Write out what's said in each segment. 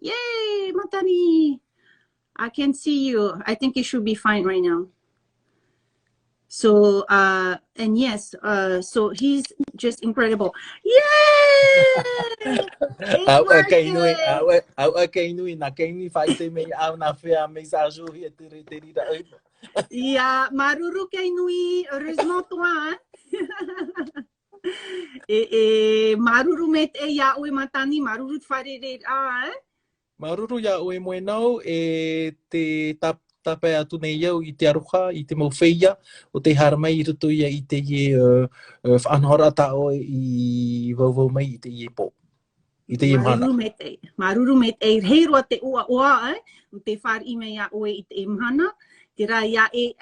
Yay, Matani. I can see you. I think it should be fine right now. So, and yes, so he's just incredible. Yay! It's working! Yeah, Maruru Kainui, heureusement toi, hein? Maruru met e ya oe Matani, Maruru tfarere hein? Maruru ya oe moenau e te tape atu nei iau I te aroha, I te maufeia, o te haramai I rutu ia I te ie whanhora tao I vauvau mai I te ie pō. I te ie mhana. Maruru met e heiroa te ua, o te whar ime ia oe I te mhana. Te rā ia e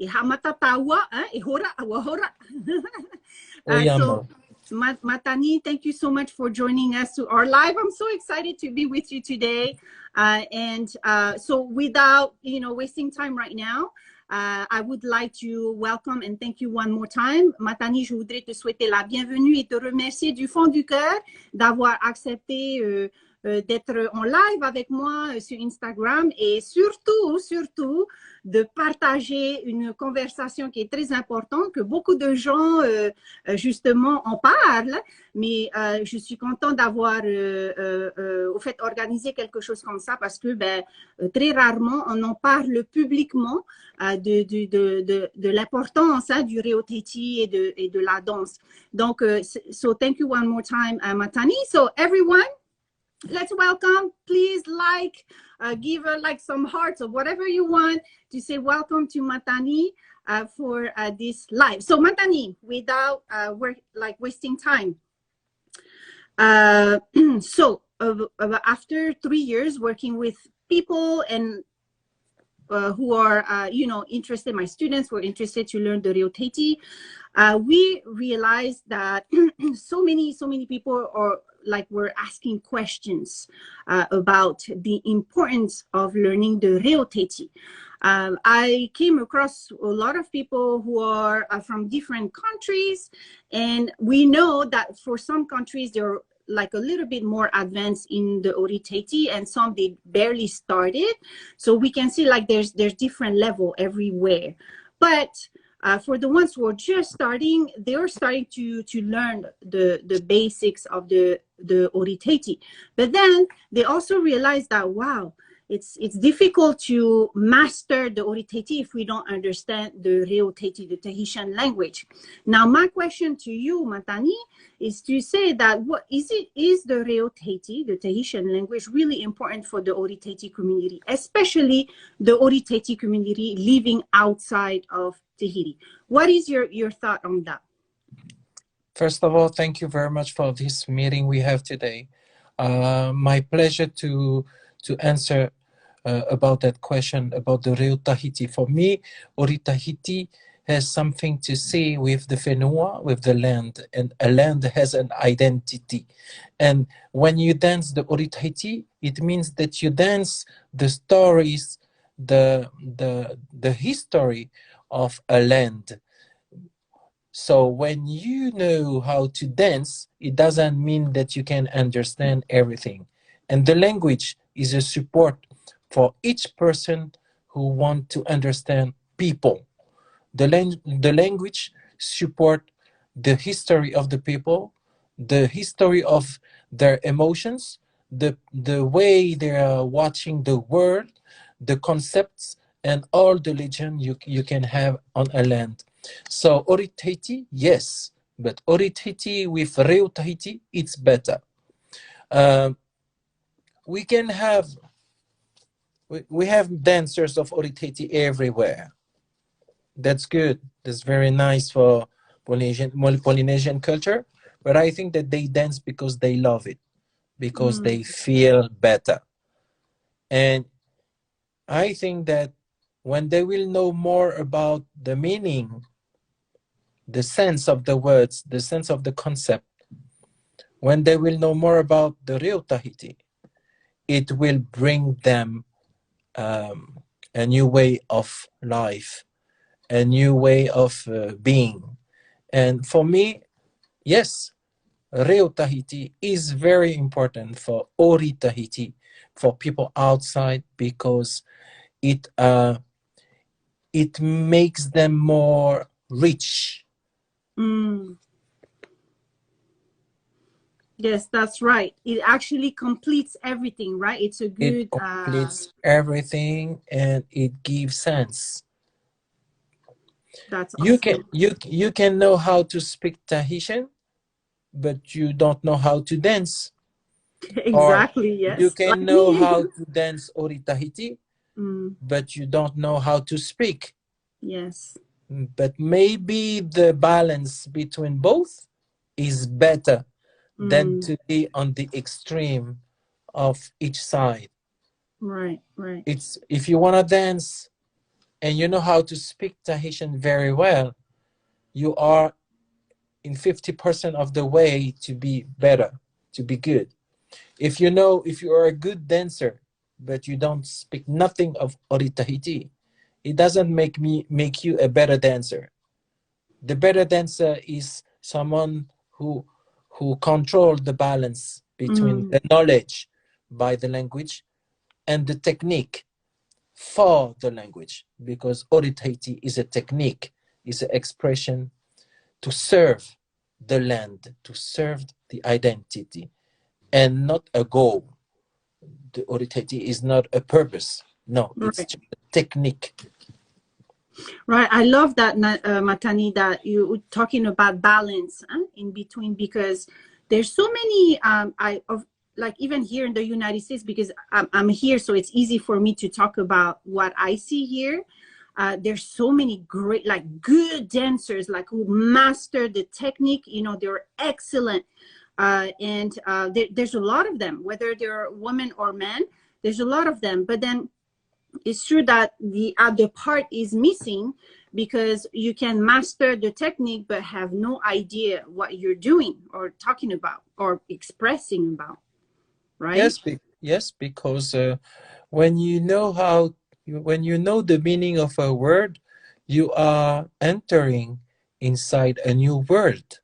hamata taua, e hora, awa hora. So, Matani, thank you so much for joining us to our live. I'm so excited to be with you today. So without, wasting time right now, I would like to welcome and thank you one more time. Matani, je voudrais te souhaiter la bienvenue et te remercier du fond du cœur d'avoir accepté d'être en live avec moi sur Instagram et surtout de partager une conversation qui est très importante, que beaucoup de gens justement en parlent, mais je suis contente d'avoir au fait organisé quelque chose comme ça parce que très rarement on en parle publiquement de l'importance du reotahiti et de la danse. Donc, so thank you one more time, Matani. So everyone, let's welcome, please give her some hearts or whatever you want to say welcome to Matani for this live. So Matani, without wasting time. So after 3 years working with people and who are, interested, my students were interested to learn the reotahiti, we realized that so many people were asking questions about the importance of learning the reotahiti. I came across a lot of people who are from different countries, and we know that for some countries they're a little bit more advanced in the Ori Tahiti, and some they barely started. So we can see there's different level everywhere. But for the ones who are just starting, they're starting to learn the basics of the Ori Tahiti. But then they also realize that, wow, it's difficult to master the Ori Tahiti if we don't understand the reotahiti, the Tahitian language. Now, my question to you, Matani, is to say that is the reotahiti, the Tahitian language, really important for the Ori Tahiti community, especially the Ori Tahiti community living outside of Tahiti? What is your thought on that? First of all, thank you very much for this meeting we have today. My pleasure to answer about that question about the reotahiti. For me, Ori Tahiti has something to say with the whenua, with the land, and a land has an identity. And when you dance the Ori Tahiti, it means that you dance the stories, the history of a land. So when you know how to dance, it doesn't mean that you can understand everything. And the language is a support for each person who wants to understand people. The language support the history of the people, the history of their emotions, the way they are watching the world, the concepts, and all the legend you can have on a land. So Ori Tahiti, yes, but Ori Tahiti with reotahiti, it's better. We have dancers of Ori Tahiti everywhere. That's good. That's very nice for Polynesian culture. But I think that they dance because they love it, because they feel better. And I think that when they will know more about the meaning, the sense of the words, the sense of the concept, when they will know more about the reotahiti, it will bring them a new way of life, a new way of being. And for me, yes, reotahiti is very important for Ori Tahiti, for people outside, because it makes them more rich. Yes, that's right. It actually completes everything, right? It's a good. It completes everything, and it gives sense. That's awesome. You can know how to speak Tahitian, but you don't know how to dance. Exactly. Or yes. you can Like know me. how to dance Ori Tahiti, but you don't know how to speak. Yes. But maybe the balance between both is better than to be on the extreme of each side. Right, right. It's if you want to dance and you know how to speak Tahitian very well, you are in 50% of the way to be better, to be good. If you are a good dancer, but you don't speak nothing of Ori Tahiti, it doesn't make you a better dancer. The better dancer is someone who control the balance between the knowledge by the language and the technique for the language, because Ori Tahiti is a technique, is an expression to serve the land, to serve the identity, and not a goal. The Ori Tahiti is not a purpose. No, it's just a technique. Right. I love that, Matani, that you talking about balance in between, because there's so many, like even here in the United States, because I'm here, so it's easy for me to talk about what I see here. There's so many great, like good dancers, like who master the technique, you know, they're excellent. There's a lot of them, whether they're women or men, there's a lot of them. But then it's true that the other part is missing, because you can master the technique but have no idea what you're doing or talking about or expressing about, right? Yes, because when you know the meaning of a word, you are entering inside a new world,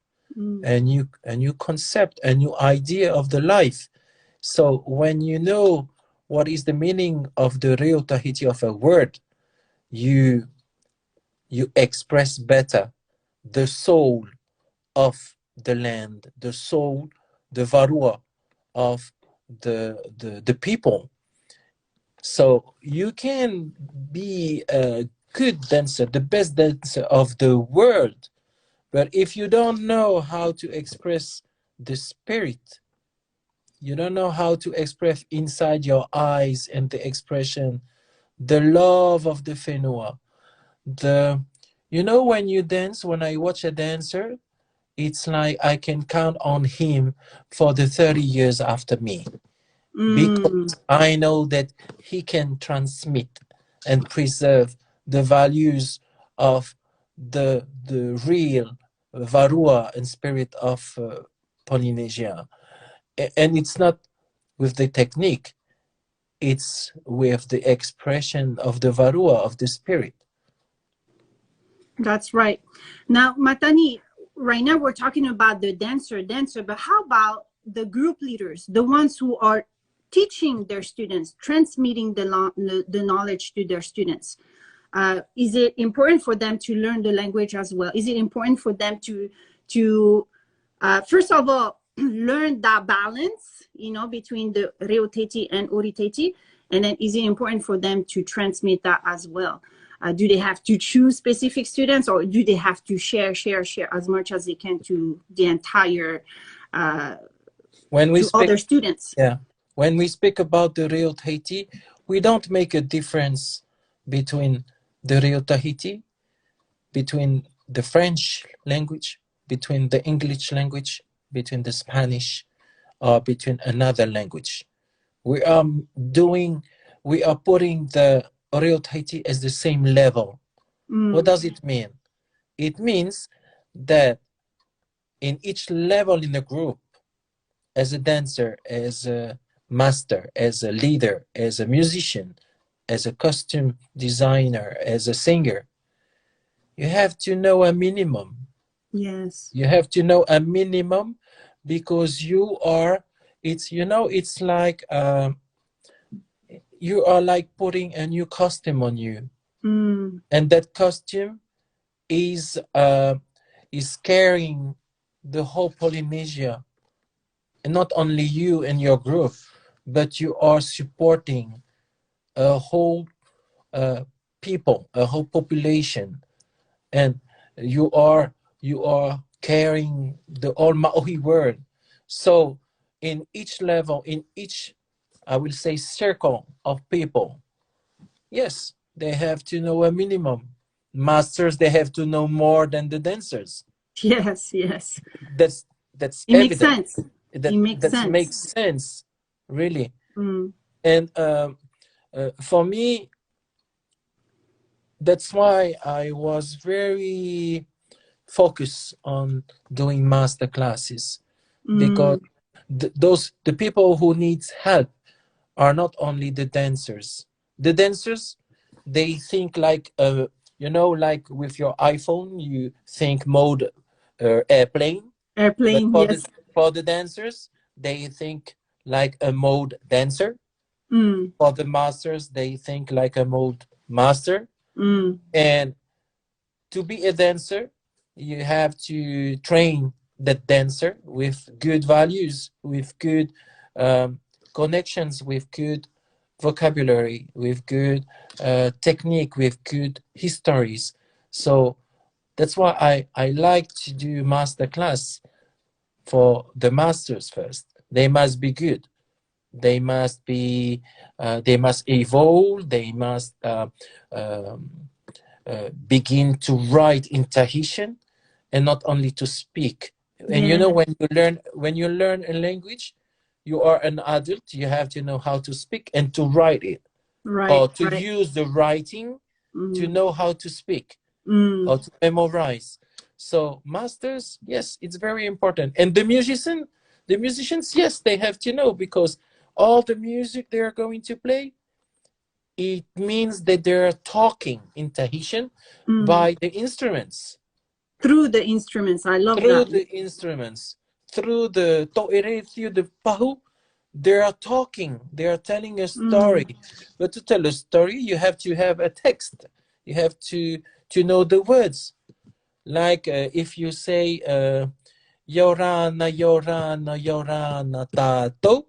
a new concept, a new idea of the life. So when you know what is the meaning of the real Tahiti of a word, you express better the soul of the land, the soul, the varua of the people. So you can be a good dancer, the best dancer of the world, but if you don't know how to express the spirit, you don't know how to express inside your eyes and the expression, the love of the whenua. When you dance, when I watch a dancer, it's like I can count on him for the 30 years after me, because I know that he can transmit and preserve the values of the real varua and spirit of Polynesia. And it's not with the technique, it's with the expression of the varua, of the spirit. That's right. Now, Matani, right now we're talking about the dancer, but how about the group leaders, the ones who are teaching their students, transmitting the knowledge to their students? Is it important for them to learn the language as well? Is it important for them to first of all, learn that balance, between the reotahiti and Ori Tahiti? And then is it important for them to transmit that as well? Do they have to choose specific students, or do they have to share as much as they can to the entire other students? Yeah. When we speak about the reotahiti, we don't make a difference between the reotahiti, between the French language, between the English language, between the Spanish, or between another language. We are putting the reotahiti as the same level. What does it mean? It means that in each level in the group, as a dancer, as a master, as a leader, as a musician, as a costume designer, as a singer, you have to know a minimum. Yes. You have to know a minimum because you are, it's, you know, it's like you are like putting a new costume on you, and that costume is carrying the whole Polynesia, and not only you and your group, but you are supporting a whole people, a whole population, and you are carrying the whole Maori world. So in each level, in each, I will say, circle of people, yes, they have to know a minimum. Masters, they have to know more than the dancers. Yes, yes. That's it evident. Makes sense. That It makes sense. makes sense, really. And for me, that's why I was very focused on doing master classes, because the people who needs help are not only the dancers. The dancers, they think like you know, like with your iPhone, you think mode airplane. But Airplane, yes. for the dancers, they think like a mode dancer. For the masters, they think like a mode master. And to be a dancer, you have to train that dancer with good values, with good connections, with good vocabulary, with good technique, with good histories. So that's why I like to do master class for the masters first. They must be good. They must be. They must evolve. They must begin to write in Tahitian, and not only to speak. And you know, when you learn a language, you are an adult. You have to know how to speak and to write it, or to use the writing to know how to speak, or to memorize. So masters, yes, it's very important. And the musicians, yes, they have to know, because all the music they are going to play, it means that they're talking in Tahitian by the instruments. Through the instruments. I love that. Through the instruments. Through the to'ere, through the pahu, they are talking. They are telling a story. But to tell a story, you have to have a text. You have to know the words. Like if you say, Yorana, Yorana, Yorana, Tato,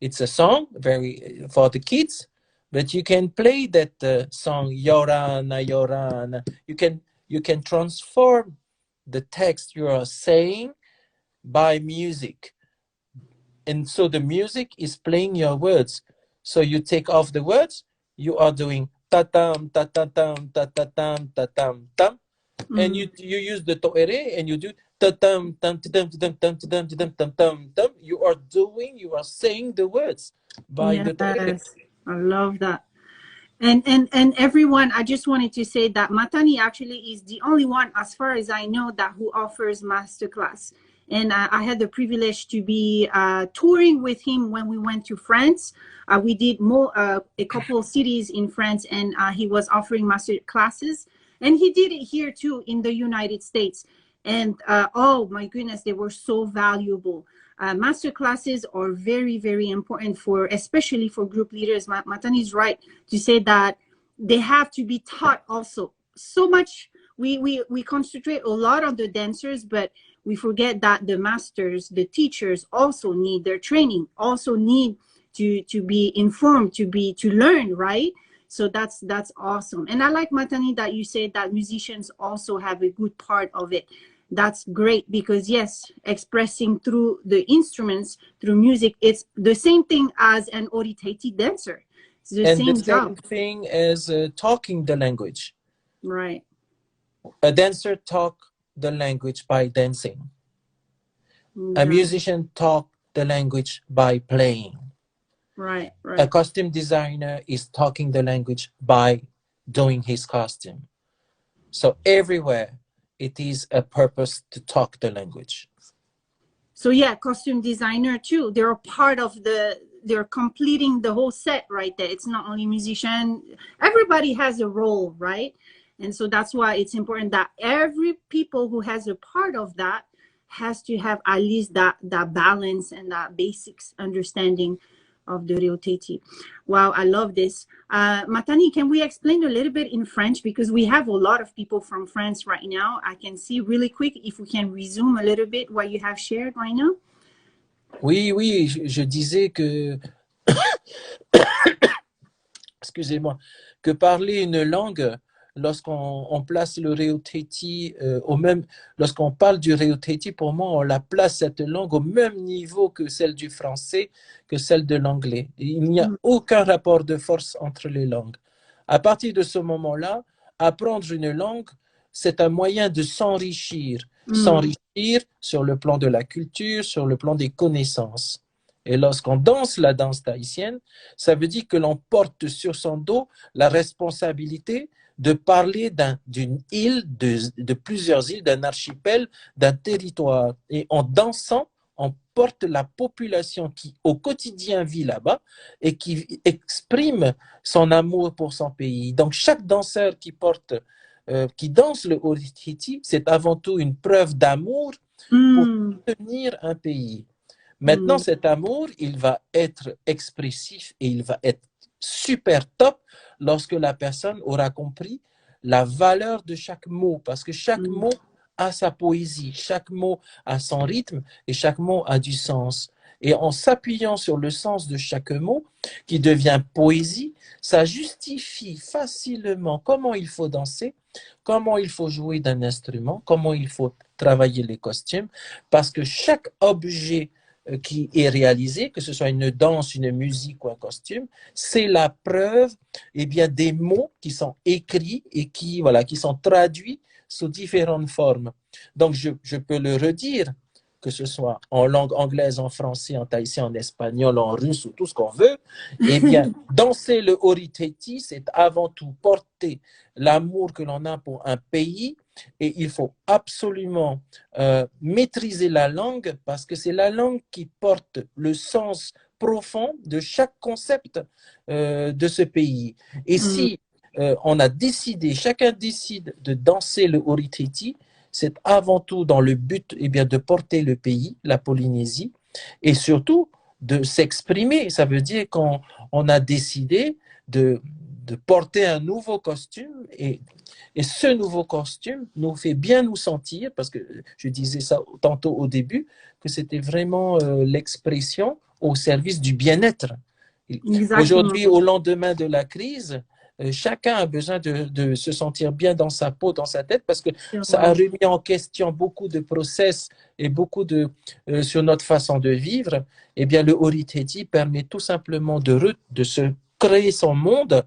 it's a song very for the kids, but you can play that song, Yorana, Yorana. You can transform the text you are saying by music. And so the music is playing your words. So you take off the words, you are doing ta-tam, ta-ta-tam, ta-ta-tam, ta-tam, tam. And you use the to'ere and you do ta-tam, tam, ta-tam, ta-tam, tam, ta-tam, ta-tam, tam, tam, tam. You are saying the words by the to'ere. I love that. And everyone, I just wanted to say that Matani actually is the only one, as far as I know, that who offers masterclass. And I had the privilege to be touring with him when we went to France. We did a couple of cities in France, and he was offering master classes. And he did it here too in the United States. And oh my goodness, they were so valuable. Master classes are very, very important especially for group leaders. Matani is right to say that they have to be taught also. So much, we concentrate a lot on the dancers, but we forget that the masters, the teachers also need their training, also need to be informed, to learn, right? So that's awesome. And I like, Matani, that you said that musicians also have a good part of it. That's great, because yes, expressing through the instruments, through music, it's the same thing as an Ori Tahiti dancer. It's the same job. Thing as talking the language. Right. A dancer talk the language by dancing. A musician talk the language by playing. Right. A costume designer is talking the language by doing his costume. So everywhere, it is a purpose to talk the language. So yeah, costume designer too. They're a part of they're completing the whole set right there. It's not only musician. Everybody has a role, right? And so that's why it's important that every people who has a part of that, has to have at least that balance and that basics understanding of the reotahiti. Wow, I love this. Matani, can we explain a little bit in French? Because we have a lot of people from France right now. I can see really quick if we can resume a little bit what you have shared right now. Oui, oui, je disais que, excusez-moi, que parler une langue, lorsqu'on place le reotahiti au même, lorsqu'on parle du reotahiti, pour moi, on la place cette langue au même niveau que celle du français, que celle de l'anglais. Il n'y a aucun rapport de force entre les langues. À partir de ce moment-là, apprendre une langue, c'est un moyen de s'enrichir sur le plan de la culture, sur le plan des connaissances. Et lorsqu'on danse la danse tahitienne, ça veut dire que l'on porte sur son dos la responsabilité de parler d'une île, de plusieurs îles, d'un archipel, d'un territoire. Et en dansant, on porte la population qui au quotidien vit là-bas et qui exprime son amour pour son pays. Donc chaque danseur qui danse le Ori Tahiti, c'est avant tout une preuve d'amour pour soutenir un pays. Maintenant, cet amour, il va être expressif et il va être super top lorsque la personne aura compris la valeur de chaque mot, parce que chaque mot a sa poésie, chaque mot a son rythme et chaque mot a du sens. Et en s'appuyant sur le sens de chaque mot, qui devient poésie, ça justifie facilement comment il faut danser, comment il faut jouer d'un instrument, comment il faut travailler les costumes, parce que chaque objet qui est réalisé, que ce soit une danse, une musique ou un costume, c'est la preuve des mots qui sont écrits et qui sont traduits sous différentes formes. Donc, je peux le redire, que ce soit en langue anglaise, en français, en tahitien, en espagnol, en russe ou tout ce qu'on veut, danser le Ori Tahiti, c'est avant tout porter l'amour que l'on a pour un pays. Et il faut absolument maîtriser la langue parce que c'est la langue qui porte le sens profond de chaque concept de ce pays. Et si on a décidé, chacun décide de danser le Ori Tahiti, c'est avant tout dans le but de porter le pays, la Polynésie, et surtout de s'exprimer. Ça veut dire qu'on a décidé de porter un nouveau costume et ce nouveau costume nous fait bien nous sentir, parce que je disais ça tantôt au début, que c'était vraiment l'expression au service du bien-être. Aujourd'hui, au lendemain de la crise, chacun a besoin de se sentir bien dans sa peau, dans sa tête, parce que ça a remis en question beaucoup de process et beaucoup sur notre façon de vivre. Eh bien, le Ori Tahiti permet tout simplement de se créer son monde,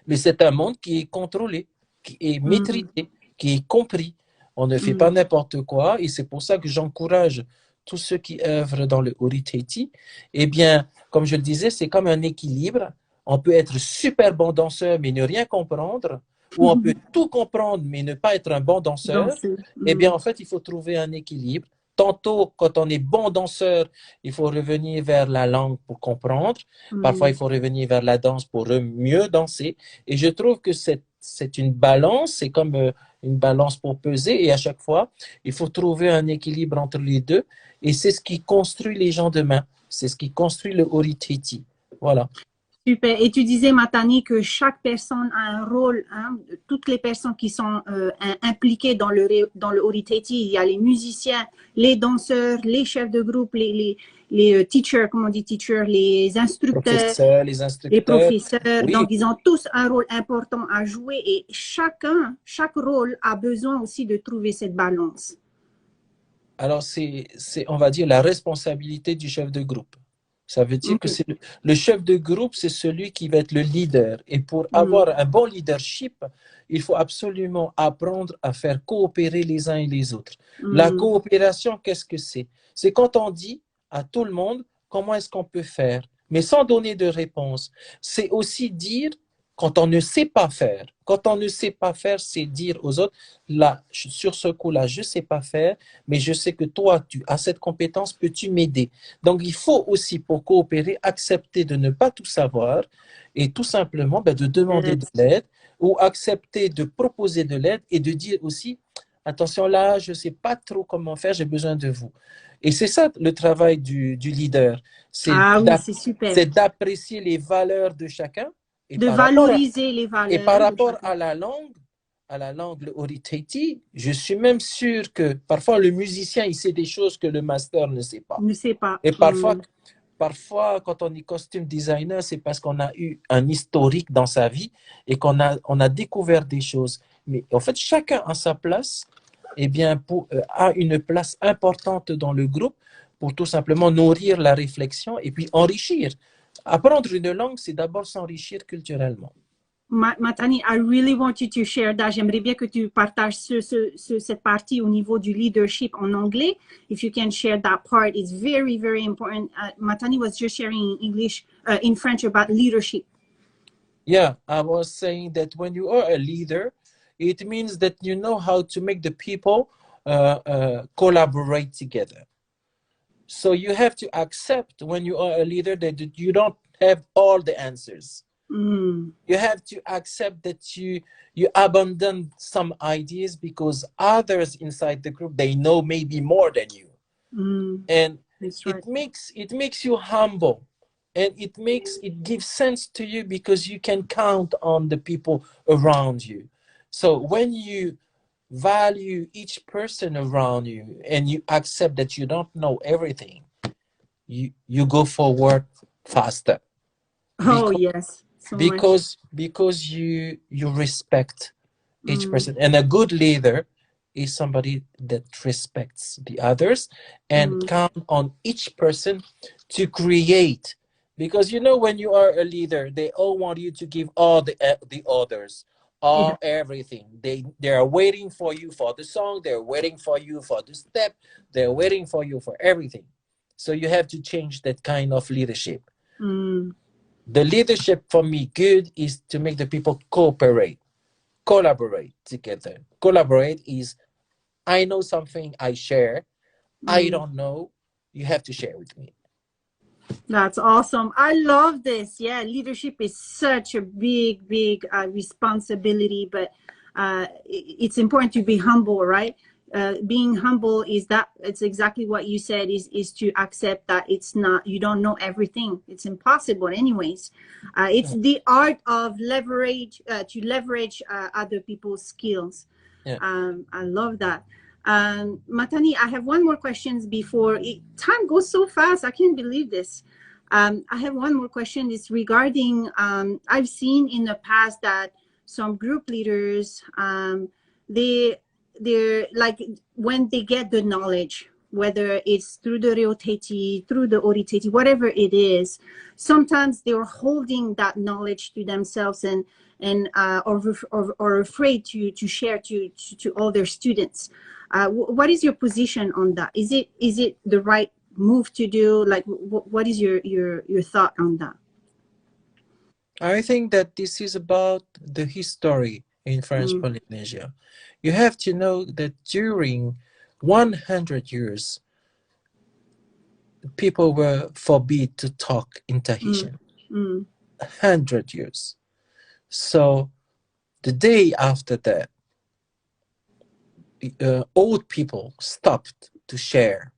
mais c'est un monde qui est contrôlé, qui est maîtrisé, qui est compris. On ne fait pas n'importe quoi, et c'est pour ça que j'encourage tous ceux qui œuvrent dans le Ori Tahiti. Eh bien, comme je le disais, c'est comme un équilibre. On peut être super bon danseur, mais ne rien comprendre, ou on peut tout comprendre, mais ne pas être un bon danseur. Eh bien, en fait, il faut trouver un équilibre. Tantôt, quand on est bon danseur, il faut revenir vers la langue pour comprendre. Parfois, il faut revenir vers la danse pour mieux danser. Et je trouve que c'est une balance, c'est comme une balance pour peser. Et à chaque fois, il faut trouver un équilibre entre les deux. Et c'est ce qui construit les gens demain. C'est ce qui construit le Ori Tahiti. Voilà. Super. Et tu disais, Matani, que chaque personne a un rôle, hein, toutes les personnes qui sont impliquées dans le Ori Tahiti, il y a les musiciens, les danseurs, les chefs de groupe, les teachers, comment on dit teachers, les instructeurs, les professeurs. Oui. Donc, ils ont tous un rôle important à jouer et chaque rôle a besoin aussi de trouver cette balance. Alors, c'est on va dire, la responsabilité du chef de groupe. Ça veut dire que le chef de groupe, c'est celui qui va être le leader. Et pour avoir un bon leadership, il faut absolument apprendre à faire coopérer les uns et les autres. La coopération, qu'est-ce que c'est? C'est quand on dit à tout le monde comment est-ce qu'on peut faire, mais sans donner de réponse. C'est aussi dire quand on ne sait pas faire. Quand on ne sait pas faire, c'est dire aux autres, là, sur ce coup-là, je ne sais pas faire, mais je sais que toi, tu as cette compétence, peux-tu m'aider? Donc, il faut aussi, pour coopérer, accepter de ne pas tout savoir et tout simplement de demander de l'aide ou accepter de proposer de l'aide et de dire aussi, attention là, je ne sais pas trop comment faire, j'ai besoin de vous. Et c'est ça le travail du leader. Ah oui, c'est super. C'est d'apprécier les valeurs de chacun. Et De valoriser les valeurs. Et par rapport à la langue, le Ori Tahiti, je suis même sûr que parfois le musicien, il sait des choses que le master ne sait pas. Ne sait pas. Et parfois, quand on est costume designer, c'est parce qu'on a eu un historique dans sa vie et qu'on a découvert des choses. Mais en fait, chacun a sa place, eh bien, a une place importante dans le groupe pour tout simplement nourrir la réflexion et puis enrichir. Apprendre une langue, c'est d'abord s'enrichir culturellement. Matani, I really want you to share that. J'aimerais bien que tu partages cette partie au niveau du leadership en anglais. If you can share that part, it's very, very important. Matani was just sharing in English, in French about leadership. Yeah, I was saying that when you are a leader, it means that you know how to make the people collaborate together. So you have to accept when you are a leader that you don't have all the answers. You have to accept that you abandon some ideas because others inside the group, they know maybe more than you. And it makes you humble, and it gives sense to you because you can count on the people around you. So when you value each person around you and you accept that you don't know everything, you go forward faster. Oh, yes. So because you respect each person, and a good leader is somebody that respects the others and count on each person to create. Because when you are a leader, they all want you to give all the others everything. They are waiting for you for the song, they're waiting for you for the step, they're waiting for you for everything. So you have to change that kind of leadership. The leadership for me good is to make the people collaborate together. Collaborate is, I know something, I share. I don't know, you have to share with me. That's awesome. I love this. Yeah, leadership is such a big responsibility, but it's important to be humble, right? Being humble it's exactly what you said, is to accept that you don't know everything. It's impossible anyways. It's the art of leverage other people's skills. I love that. Matani, I have one more question before time goes so fast. I can't believe this. I have one more question. It's regarding I've seen in the past that some group leaders they're like, when they get the knowledge, whether it's through the reotahiti, through the Ori Tahiti, whatever it is, sometimes they're holding that knowledge to themselves and or afraid to share to all their students. What is your position on that? Is it the right move to do? Like, what is your thought on that? I think that this is about the history in French Polynesia. You have to know that during 100 years, people were forbid to talk in Tahitian. 100 years. So the day after that, old people stopped to share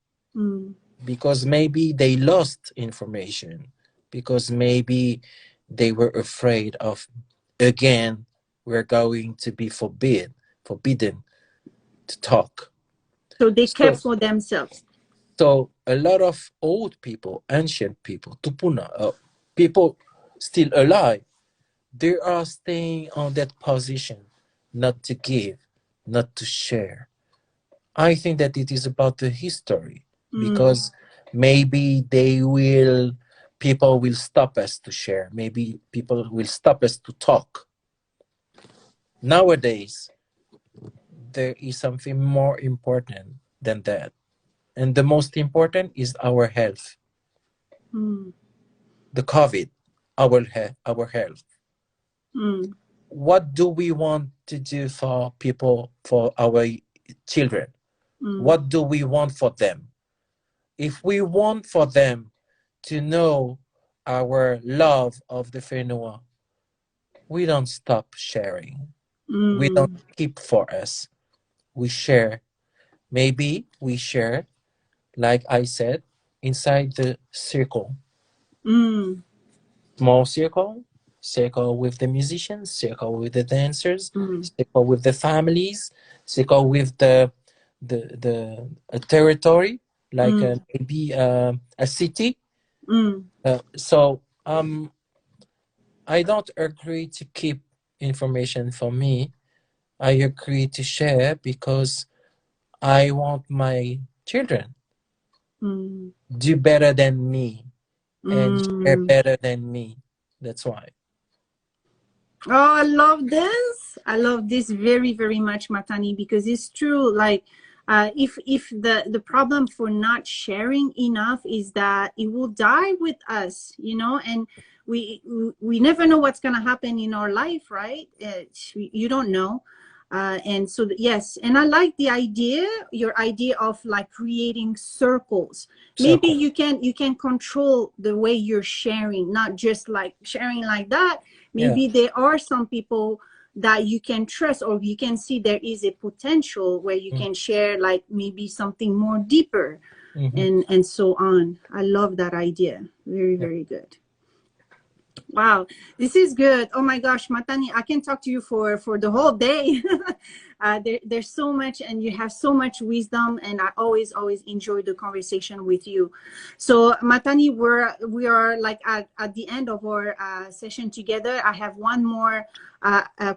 because maybe they lost information, because maybe they were afraid of, again, we're going to be forbidden to talk. So they kept for themselves. So a lot of old people, ancient people, tupuna, people still alive, they are staying on that position, not to give, not to share. I think that it is about the history, because maybe people will stop us to share. Maybe people will stop us to talk. Nowadays, there is something more important than that. And the most important is our health. The COVID, our health. What do we want to do for people, for our children? What do we want for them? If we want for them to know our love of the Whenua, we don't stop sharing. We don't keep for us. we share. Maybe we share, like I said, inside the circle. Small circle, circle with the musicians, circle with the dancers, circle with the families, circle with the a territory, like maybe a city. So I don't agree to keep information for me. I agree to share because I want my children do better than me and share better than me. That's why. Oh, I love this. I love this very, very much, Matani, because it's true. Like, if the problem for not sharing enough is that it will die with us, you know, and we never know what's gonna happen in our life, right? You don't know. And so yes, and I like the idea, your idea of like creating circles. Maybe you can control the way you're sharing, not just like sharing like that. Maybe there are some people that you can trust, or you can see there is a potential where you can share like maybe something more deeper, and so on. I love that idea. Very, very good. Wow, this is good. Oh my gosh, Matani, I can talk to you for the whole day. There's so much, and you have so much wisdom, and I always enjoy the conversation with you. So Matani, we are like at the end of our session together. I have one more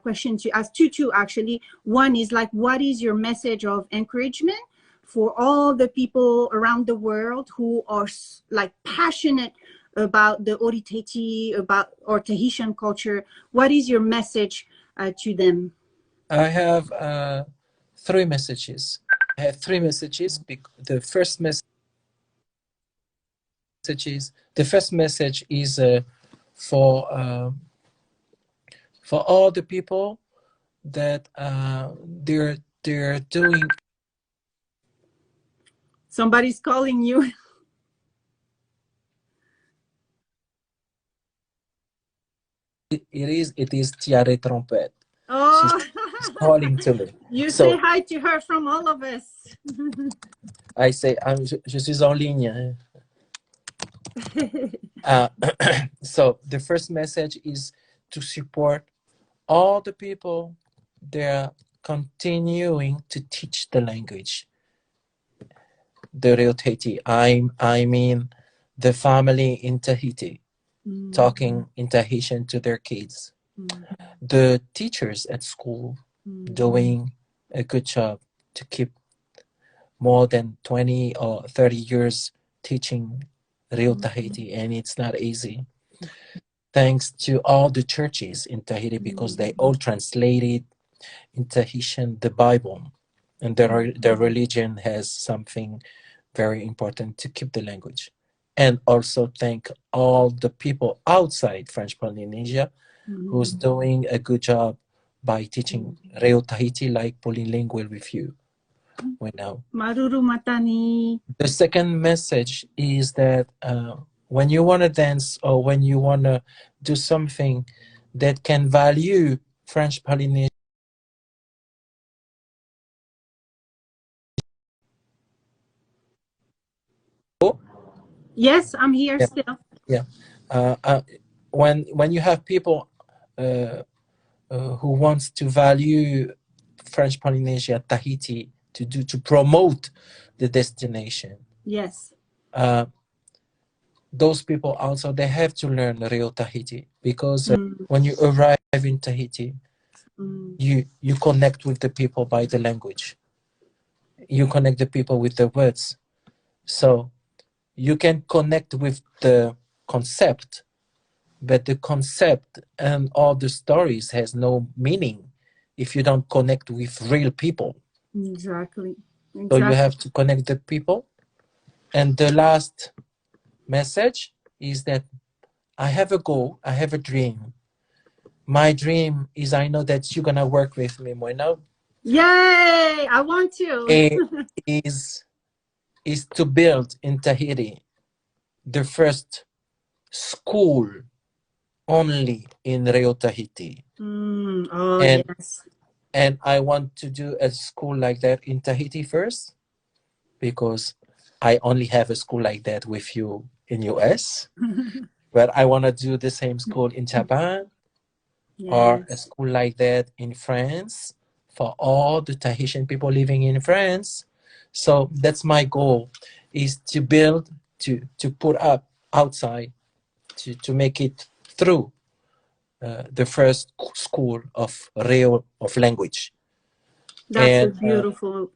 question to ask, two actually. One is like, what is your message of encouragement for all the people around the world who are like passionate about the Ori Tahiti, about our Tahitian culture? What is your message to them? I have 3 messages. I have 3 messages. The first message is for all the people that they're doing. Somebody's calling you. It is Tiare Trompette. Oh, she's calling to me. You say hi to her from all of us. I say, je suis en ligne. So the first message is to support all the people that are continuing to teach the language, the reotahiti. I mean the family in Tahiti, talking in Tahitian to their kids. The teachers at school doing a good job to keep more than 20 or 30 years teaching reotahiti, and it's not easy. Thanks to all the churches in Tahiti, because they all translated in Tahitian the Bible, and their religion has something very important to keep the language. And also thank all the people outside French Polynesia who's doing a good job by teaching reotahiti like polylingual with you. We know. Maruru Matani. The second message is that when you want to dance, or when you want to do something that can value French Polynesia, Yes, I'm here still. Yeah. When you have people who wants to value French Polynesia, Tahiti, to promote the destination. Yes. Those people also, they have to learn reotahiti, because when you arrive in Tahiti, you connect with the people by the language. You connect the people with the words. So you can connect with the concept, but the concept and all the stories has no meaning if you don't connect with real people. Exactly. So you have to connect the people. And the last message is that I have a goal, I have a dream. My dream is, I know that you're gonna work with me, Moina. Yay! I want to. is to build in Tahiti the first school only in reotahiti. Oh, and yes. And I want to do a school like that in Tahiti first, because I only have a school like that with you in US. But I want to do the same school in Japan, or a Yes. school like that in France for all the Tahitian people living in France. So that's my goal, is to build, to put up outside, to make it through the first school of real of language. That's a And beautiful,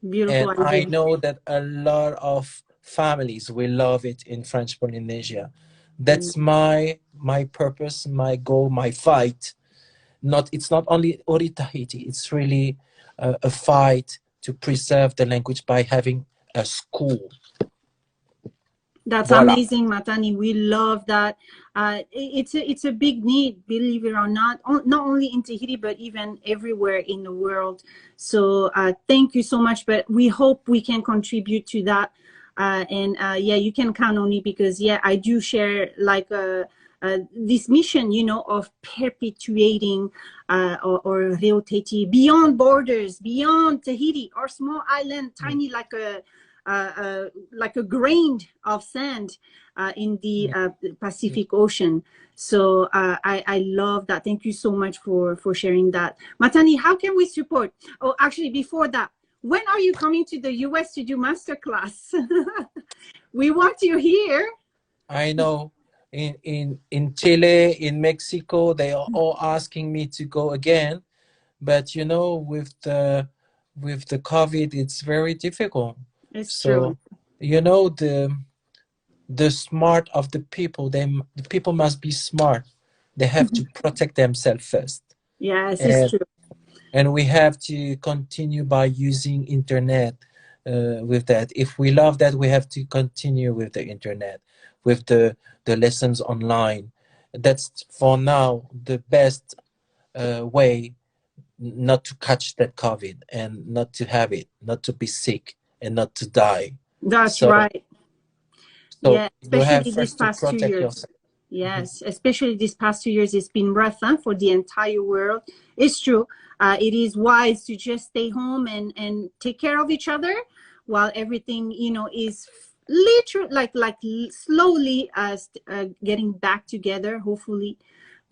beautiful I idea. know that a lot of families will love it in French Polynesia. That's my purpose, my goal, my fight. It's not only Ori Tahiti, it's really a fight to preserve the language by having a school. That's Voila. amazing, Matani. We love that. It's a big need, believe it or not, not only in Tahiti, but even everywhere in the world. So thank you so much. But we hope we can contribute to that. Yeah, you can count on me, because yeah, I do share like this mission, you know, of perpetuating or reotahiti beyond borders, beyond Tahiti, our small island, tiny like a grain of sand in the Pacific Ocean. So I love that. Thank you so much for sharing that. Matani, how can we support? Oh, actually, before that, when are you coming to the US to do masterclass? We want you here. I know in Chile, in Mexico, they are all asking me to go again. But you know, with the COVID, it's very difficult. It's So, true. you know, the smart of the people, the people must be smart. They have to protect themselves first. Yes, it's And true. we have to continue by using internet with that. If we love that, we have to continue with the internet, with the lessons online. That's for now the best way not to catch that COVID, and not to have it, not to be sick, and not to die. That's So right. Yeah, you have especially these first to past 2 protect years. yourself. Yes, especially these past 2 years, it's been rough, huh, for the entire world. It's true. It is wise to just stay home and take care of each other while everything, you know, is literally like slowly getting back together, hopefully.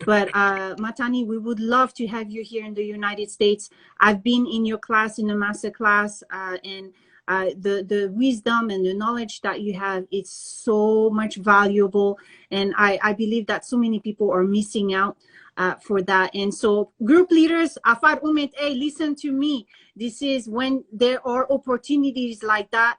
But Matani, we would love to have you here in the United States. I've been in your class, in the master class, and the wisdom and the knowledge that you have is so much valuable. And I believe that so many people are missing out for that. And so group leaders, Afar Umet, hey, listen to me. This is when there are opportunities like that.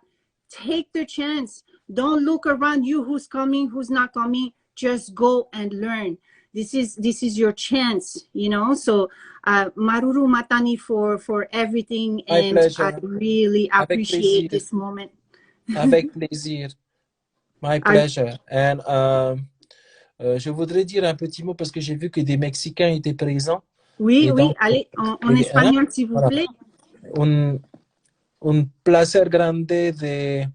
Take the chance. Don't look around you, who's coming, who's not coming. Just go and learn. This is your chance, you know. So Maruru Matani for everything, My and I pleasure. really Avec appreciate plaisir. this moment. Avec plaisir. My pleasure. And je voudrais dire un petit mot parce que j'ai vu que des Mexicains étaient présents. Oui, Et oui, donc, allez, en espagnol, s'il vous voilà. plaît. Un placer grande de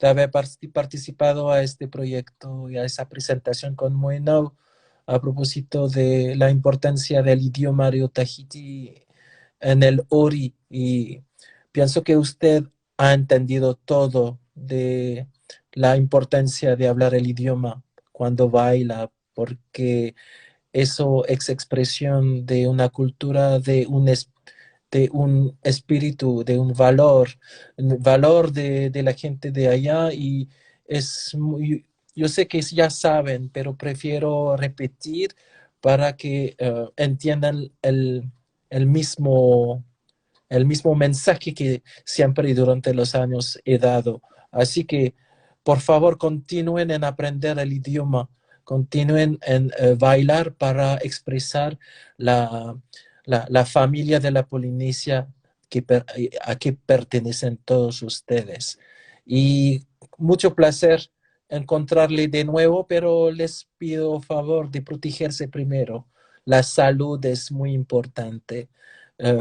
haber participado a este proyecto y a esa presentación con Moenau a propósito de la importancia del idioma reotahiti en el Ori. Y pienso que usted ha entendido todo de la importancia de hablar el idioma cuando baila, porque eso es expresión de una cultura, de un espíritu, de un valor de la gente de allá. Y es muy, yo sé que ya saben, pero prefiero repetir para que entiendan el mismo mensaje que siempre durante los años he dado. Así que, por favor, continúen en aprender el idioma, continúen en bailar para expresar la familia de la Polinesia a que pertenecen todos ustedes. Y mucho placer encontrarle de nuevo, pero les pido favor de protegerse primero. La salud es muy importante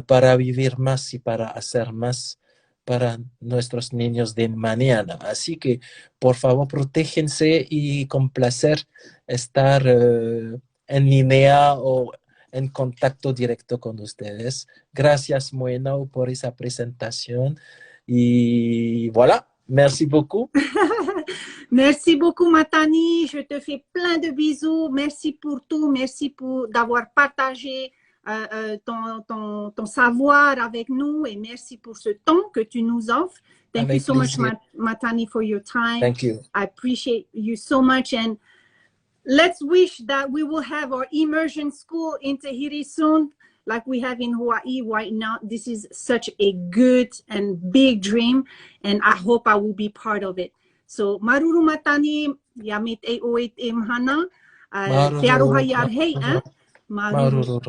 para vivir más y para hacer más para nuestros niños de mañana. Así que, por favor, protéjense, y con placer estar en línea o en contacto directo con ustedes. Gracias, Moena, por esa presentación. Y voilà, merci beaucoup. Merci beaucoup, Matani. Je te fais plein de bisous. Merci pour tout. Merci pour d'avoir partagé ton savoir avec nous. Et merci pour ce temps que tu nous offres. Thank you so much, Matani, for your time. Thank you. I appreciate you so much. And let's wish that we will have our immersion school in Tahiti soon, like we have in Hawaii right now. This is such a good and big dream, and I hope I will be part of it. So, maruru Matani, yamit e oit e mahana. Te aroha yarhei, maruru.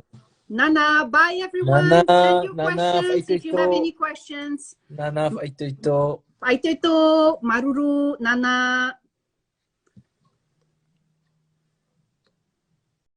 Nana, bye everyone. Nana, Send your Nana, questions if you have any questions. Nana, faitoito. Faitoito, maruru, Nana.